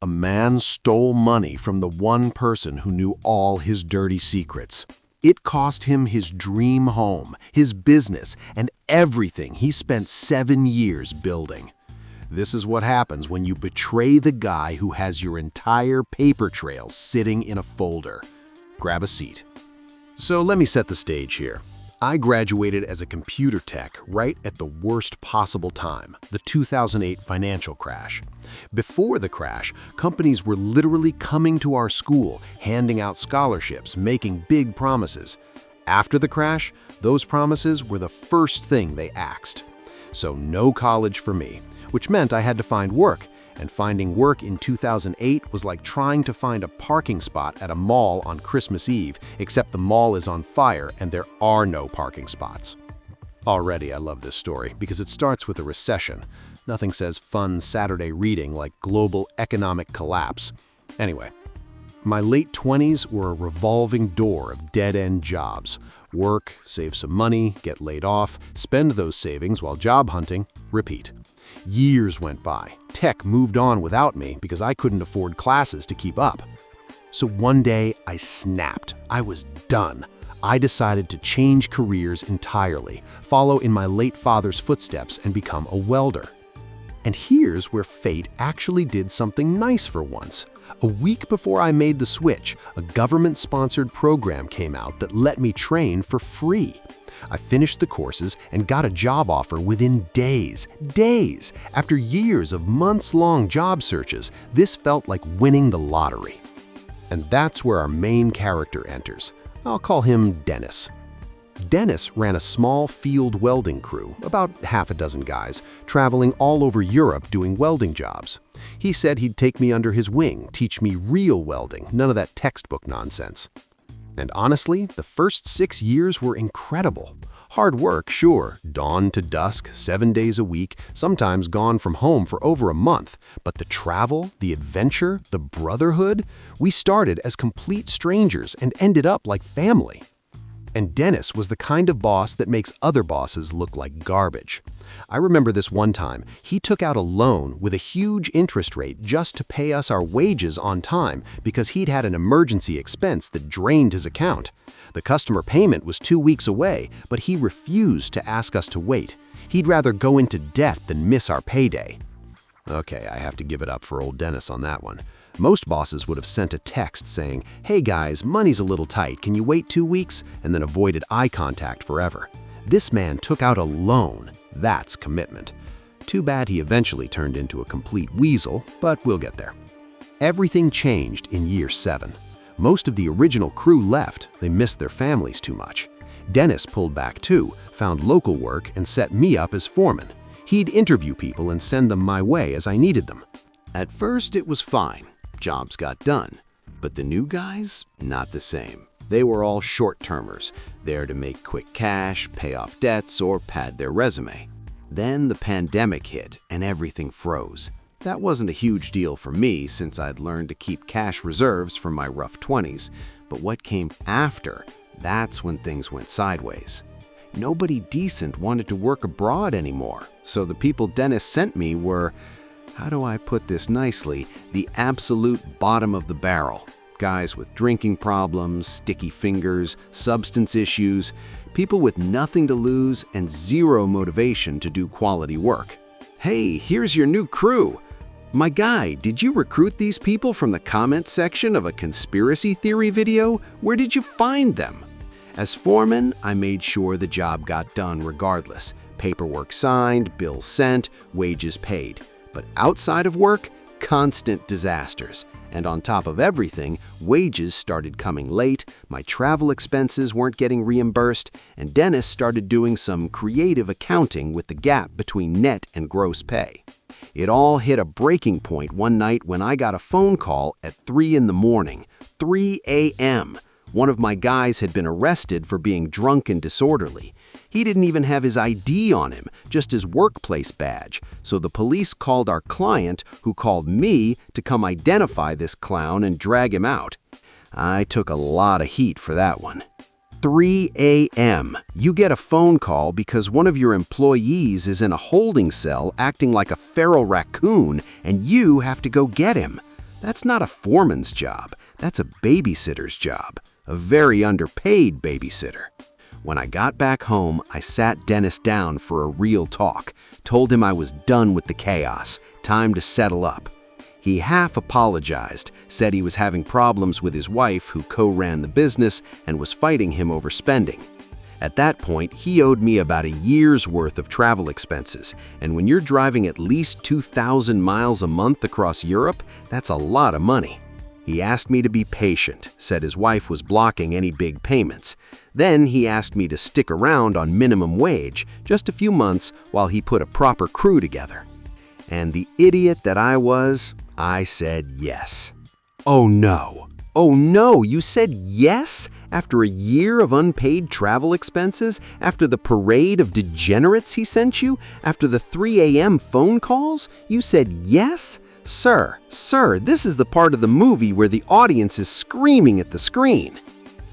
A man stole money from the one person who knew all his dirty secrets. It cost him his dream home, his business, and everything he spent 7 years building. This is what happens when you betray the guy who has your entire paper trail sitting in a folder. Grab a seat. So let me set the stage here. I graduated as a computer tech right at the worst possible time, the 2008 financial crash. Before the crash, companies were literally coming to our school, handing out scholarships, making big promises. After the crash, those promises were the first thing they axed. So no college for me, which meant I had to find work. And finding work in 2008 was like trying to find a parking spot at a mall on Christmas Eve, except the mall is on fire and there are no parking spots. Already, I love this story because it starts with a recession. Nothing says fun Saturday reading like global economic collapse. Anyway, my late 20s were a revolving door of dead-end jobs. Work, save some money, get laid off, spend those savings while job hunting, repeat. Years went by. Tech moved on without me because I couldn't afford classes to keep up. So one day I snapped. I was done. I decided to change careers entirely, follow in my late father's footsteps and become a welder. And here's where fate actually did something nice for once. A week before I made the switch, a government-sponsored program came out that let me train for free. I finished the courses and got a job offer within days. After years of months-long job searches, this felt like winning the lottery. And that's where our main character enters. I'll call him Dennis. Dennis ran a small field welding crew, about half a dozen guys, traveling all over Europe doing welding jobs. He said he'd take me under his wing, teach me real welding, none of that textbook nonsense. And honestly, the first 6 years were incredible. Hard work, sure, dawn to dusk, 7 days a week, sometimes gone from home for over a month. But the travel, the adventure, the brotherhood, we started as complete strangers and ended up like family. And Dennis was the kind of boss that makes other bosses look like garbage. I remember this one time, he took out a loan with a huge interest rate just to pay us our wages on time because he'd had an emergency expense that drained his account. The customer payment was 2 weeks away, but he refused to ask us to wait. He'd rather go into debt than miss our payday. Okay, I have to give it up for old Dennis on that one. Most bosses would have sent a text saying, "Hey guys, money's a little tight, can you wait 2 weeks?" and then avoided eye contact forever. This man took out a loan. That's commitment. Too bad he eventually turned into a complete weasel, but we'll get there. Everything changed in year 7. Most of the original crew left. They missed their families too much. Dennis pulled back too, found local work, and set me up as foreman. He'd interview people and send them my way as I needed them. At first, it was fine. Jobs got done. But the new guys, not the same. They were all short-termers, there to make quick cash, pay off debts, or pad their resume. Then the pandemic hit and everything froze. That wasn't a huge deal for me since I'd learned to keep cash reserves from my rough 20s, but what came after, that's when things went sideways. Nobody decent wanted to work abroad anymore, so the people Dennis sent me were, how do I put this nicely, the absolute bottom of the barrel. Guys with drinking problems, sticky fingers, substance issues, people with nothing to lose and zero motivation to do quality work. Hey, here's your new crew. My guy, did you recruit these people from the comment section of a conspiracy theory video? Where did you find them? As foreman, I made sure the job got done regardless. Paperwork signed, bills sent, wages paid. But outside of work, constant disasters. And on top of everything, wages started coming late, my travel expenses weren't getting reimbursed, and Dennis started doing some creative accounting with the gap between net and gross pay. It all hit a breaking point one night when I got a phone call at 3 in the morning, 3 a.m. One of my guys had been arrested for being drunk and disorderly. He didn't even have his ID on him, just his workplace badge. So the police called our client, who called me, to come identify this clown and drag him out. I took a lot of heat for that one. 3 a.m. You get a phone call because one of your employees is in a holding cell acting like a feral raccoon and you have to go get him. That's not a foreman's job. That's a babysitter's job. A very underpaid babysitter. When I got back home, I sat Dennis down for a real talk, told him I was done with the chaos, time to settle up. He half apologized, said he was having problems with his wife who co-ran the business and was fighting him over spending. At that point, he owed me about a year's worth of travel expenses, and when you're driving at least 2,000 miles a month across Europe, that's a lot of money. He asked me to be patient, said his wife was blocking any big payments. Then he asked me to stick around on minimum wage, just a few months while he put a proper crew together. And the idiot that I was, I said yes. Oh no! Oh no, you said yes? After a year of unpaid travel expenses? After the parade of degenerates he sent you? After the 3 a.m. phone calls? You said yes? Sir, this is the part of the movie where the audience is screaming at the screen.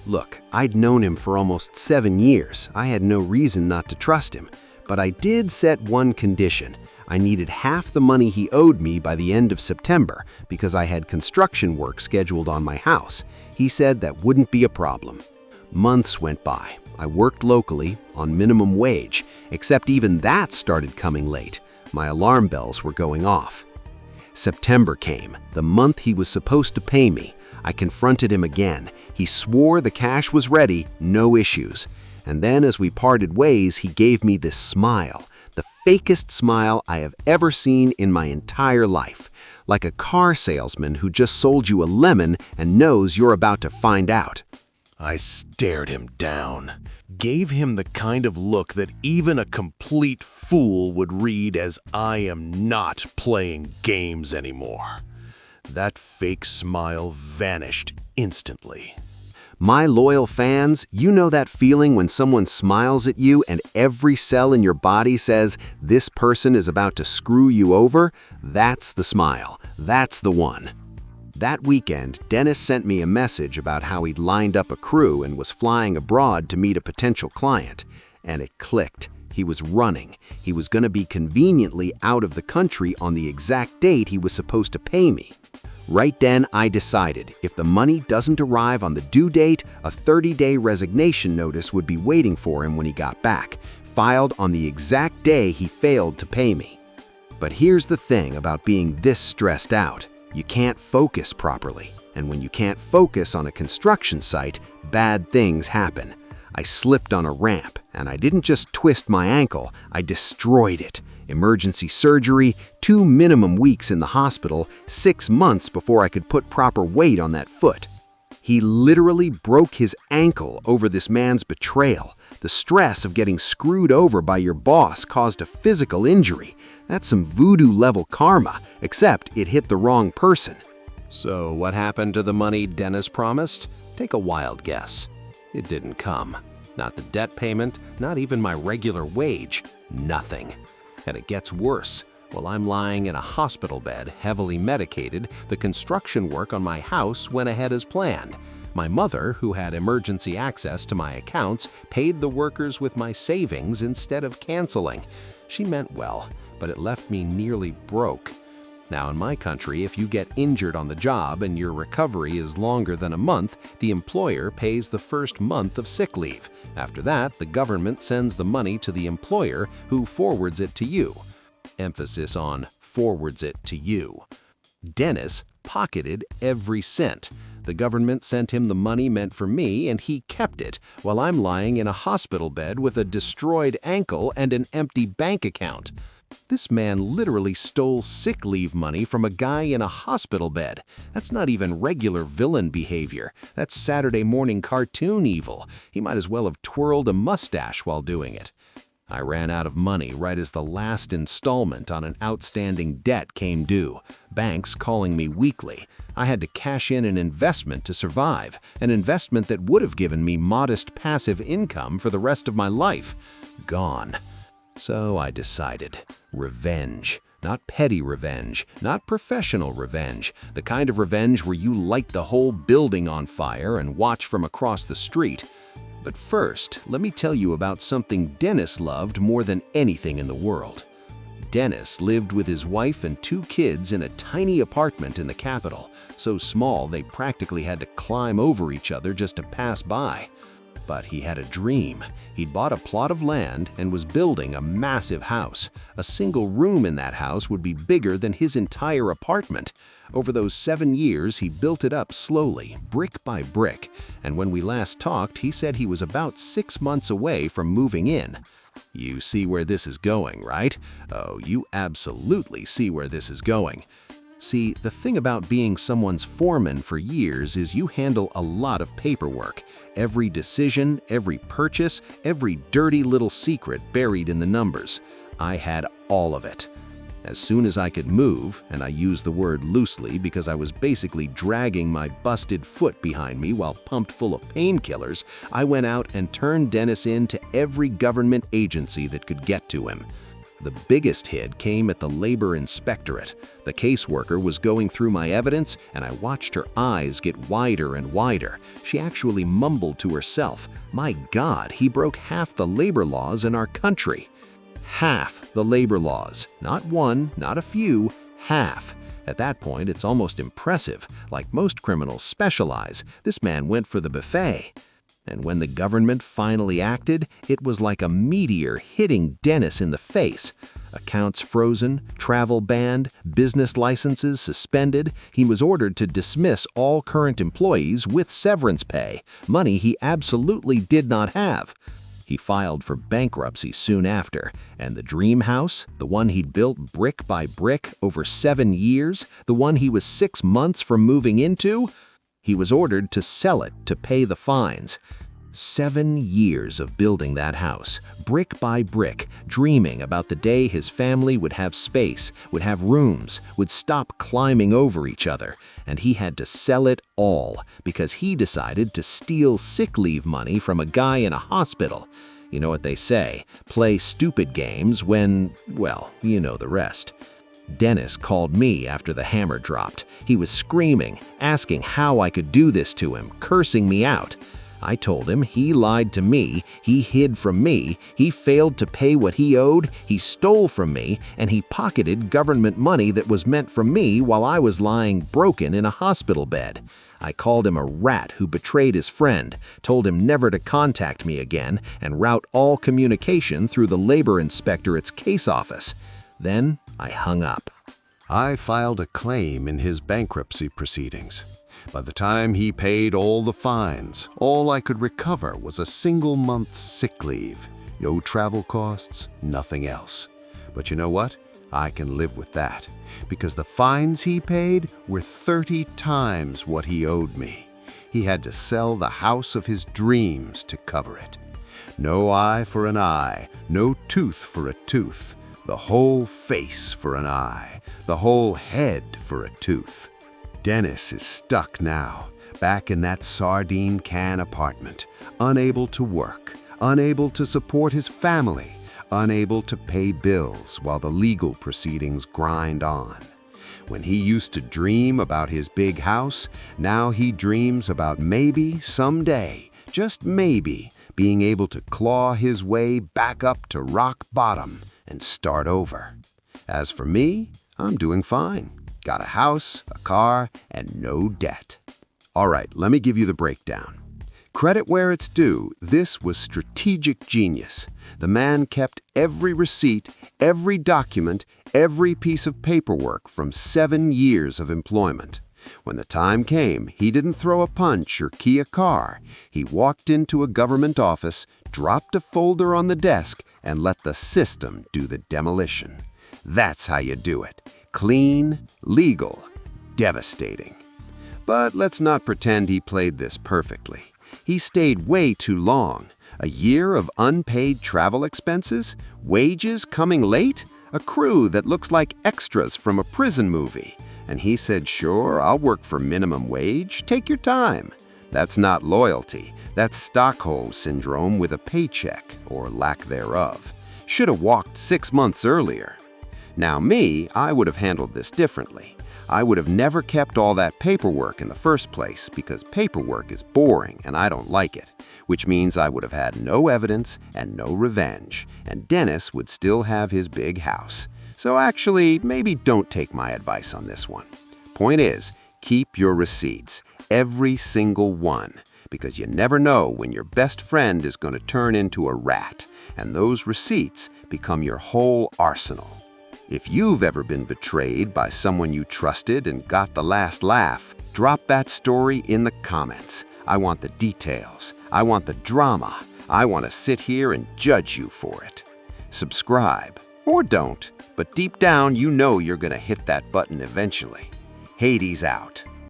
Look, I'd known him for almost 7 years. I had no reason not to trust him. But I did set one condition. I needed half the money he owed me by the end of September because I had construction work scheduled on my house. He said that wouldn't be a problem. Months went by. I worked locally on minimum wage, except even that started coming late. My alarm bells were going off. September came, the month he was supposed to pay me. I confronted him again. He swore the cash was ready, no issues. And then as we parted ways, he gave me this smile. The fakest smile I have ever seen in my entire life. Like a car salesman who just sold you a lemon and knows you're about to find out. I stared him down, gave him the kind of look that even a complete fool would read as I am not playing games anymore. That fake smile vanished instantly. My loyal fans, you know that feeling when someone smiles at you and every cell in your body says, this person is about to screw you over? That's the smile. That's the one. That weekend, Dennis sent me a message about how he'd lined up a crew and was flying abroad to meet a potential client. And it clicked. He was running. He was going to be conveniently out of the country on the exact date he was supposed to pay me. Right then, I decided if the money doesn't arrive on the due date, a 30-day resignation notice would be waiting for him when he got back, filed on the exact day he failed to pay me. But here's the thing about being this stressed out. You can't focus properly. And when you can't focus on a construction site, bad things happen. I slipped on a ramp, and I didn't just twist my ankle, I destroyed it. Emergency surgery, 2 minimum weeks in the hospital, 6 months before I could put proper weight on that foot. He literally broke his ankle over this man's betrayal. The stress of getting screwed over by your boss caused a physical injury. That's some voodoo-level karma, except it hit the wrong person. So what happened to the money Dennis promised? Take a wild guess. It didn't come. Not the debt payment, not even my regular wage. Nothing. And it gets worse. While I'm lying in a hospital bed, heavily medicated, the construction work on my house went ahead as planned. My mother, who had emergency access to my accounts, paid the workers with my savings instead of canceling. She meant well, but it left me nearly broke. Now, in my country, if you get injured on the job and your recovery is longer than a month, the employer pays the first month of sick leave. After that, the government sends the money to the employer, who forwards it to you. Emphasis on forwards it to you. Dennis pocketed every cent. The government sent him the money meant for me, and he kept it, while I'm lying in a hospital bed with a destroyed ankle and an empty bank account. This man literally stole sick leave money from a guy in a hospital bed. That's not even regular villain behavior. That's Saturday morning cartoon evil. He might as well have twirled a mustache while doing it. I ran out of money right as the last installment on an outstanding debt came due, banks calling me weekly. I had to cash in an investment to survive, an investment that would have given me modest passive income for the rest of my life. Gone. So I decided. Revenge. Not petty revenge, not professional revenge, the kind of revenge where you light the whole building on fire and watch from across the street. But first, let me tell you about something Dennis loved more than anything in the world. Dennis lived with his wife and 2 kids in a tiny apartment in the capital, so small they practically had to climb over each other just to pass by. But he had a dream. He'd bought a plot of land and was building a massive house. A single room in that house would be bigger than his entire apartment. Over those 7 years, he built it up slowly, brick by brick, and when we last talked, he said he was about 6 months away from moving in. You see where this is going, right? Oh, you absolutely see where this is going. See, the thing about being someone's foreman for years is you handle a lot of paperwork. Every decision, every purchase, every dirty little secret buried in the numbers. I had all of it. As soon as I could move, and I use the word loosely because I was basically dragging my busted foot behind me while pumped full of painkillers, I went out and turned Dennis into every government agency that could get to him. The biggest hit came at the labor inspectorate. The caseworker was going through my evidence, and I watched her eyes get wider and wider. She actually mumbled to herself, "My God, he broke half the labor laws in our country." Half the labor laws. Not one, not a few, half. At that point, it's almost impressive. Like most criminals specialize, this man went for the buffet. And when the government finally acted, it was like a meteor hitting Dennis in the face. Accounts frozen, travel banned, business licenses suspended. He was ordered to dismiss all current employees with severance pay, money he absolutely did not have. He filed for bankruptcy soon after, and the dream house, the one he'd built brick by brick over 7 years, the one he was 6 months from moving into, he was ordered to sell it to pay the fines. 7 years of building that house, brick by brick, dreaming about the day his family would have space, would have rooms, would stop climbing over each other, and he had to sell it all because he decided to steal sick leave money from a guy in a hospital. You know what they say, play stupid games when, well, you know the rest. Dennis called me after the hammer dropped. He was screaming, asking how I could do this to him, cursing me out. I told him he lied to me, he hid from me, he failed to pay what he owed, he stole from me, and he pocketed government money that was meant for me while I was lying broken in a hospital bed. I called him a rat who betrayed his friend, told him never to contact me again, and route all communication through the labor inspectorate's case office. Then I hung up. I filed a claim in his bankruptcy proceedings. By the time he paid all the fines, all I could recover was a single month's sick leave. No travel costs, nothing else. But you know what? I can live with that, because the fines he paid were 30 times what he owed me. He had to sell the house of his dreams to cover it. No eye for an eye, no tooth for a tooth, the whole face for an eye, the whole head for a tooth. Dennis is stuck now, back in that sardine can apartment, unable to work, unable to support his family, unable to pay bills while the legal proceedings grind on. When he used to dream about his big house, now he dreams about maybe someday, just maybe, being able to claw his way back up to rock bottom and start over. As for me, I'm doing fine. Got a house, a car, and no debt. All right, let me give you the breakdown. Credit where it's due, this was strategic genius. The man kept every receipt, every document, every piece of paperwork from 7 years of employment. When the time came, he didn't throw a punch or key a car. He walked into a government office, dropped a folder on the desk, and let the system do the demolition. That's how you do it. Clean, legal, devastating. But let's not pretend he played this perfectly. He stayed way too long. A year of unpaid travel expenses, wages coming late, a crew that looks like extras from a prison movie. And he said, sure, I'll work for minimum wage, take your time. That's not loyalty, that's Stockholm syndrome with a paycheck, or lack thereof. Should have walked 6 months earlier. Now me, I would have handled this differently. I would have never kept all that paperwork in the first place because paperwork is boring and I don't like it, which means I would have had no evidence and no revenge, and Dennis would still have his big house. So actually, maybe don't take my advice on this one. Point is, keep your receipts, every single one, because you never know when your best friend is going to turn into a rat, and those receipts become your whole arsenal. If you've ever been betrayed by someone you trusted and got the last laugh, drop that story in the comments. I want the details. I want the drama. I want to sit here and judge you for it. Subscribe, or don't, but deep down you know you're going to hit that button eventually. Hades out.